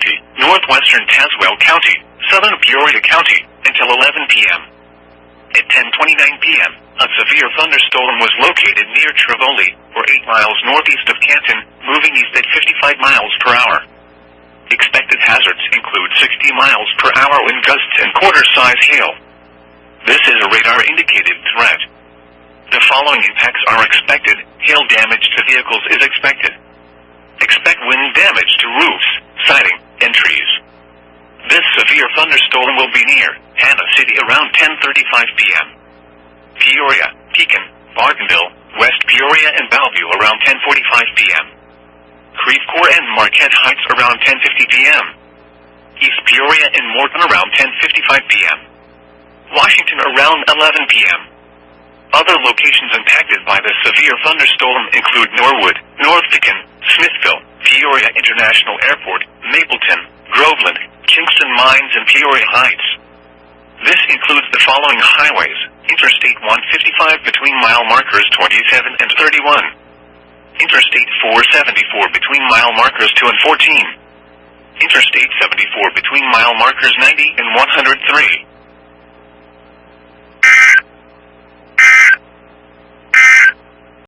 County, northwestern Tazewell County, southern Peoria County, until 11 p.m. At 10:29 p.m., a severe thunderstorm was located near Trevoli, or 8 miles northeast of Canton, moving east at 55 miles per hour. Expected hazards include 60 miles per hour wind gusts and quarter-size hail. This is a radar-indicated threat. The following impacts are expected. Hail damage to vehicles is expected. Expect wind damage to roofs, siding, and trees. This severe thunderstorm will be near Hannah City around 10:35 p.m. Peoria, Pekin, Bartonville, West Peoria, and Bellevue around 10:45 p.m. Creve Coeur and Marquette Heights around 10:50 p.m. East Peoria and Morton around 10:55 p.m. Washington around 11 p.m. Other locations impacted by the severe thunderstorm include Norwood, North Pekin, Smithville, Peoria International Airport, Mapleton, Groveland, Kingston Mines, and Peoria Heights. This includes the following highways: Interstate 155 between mile markers 27 and 31. Interstate 474 between mile markers 2 and 14. Interstate 74 between mile markers 90 and 103.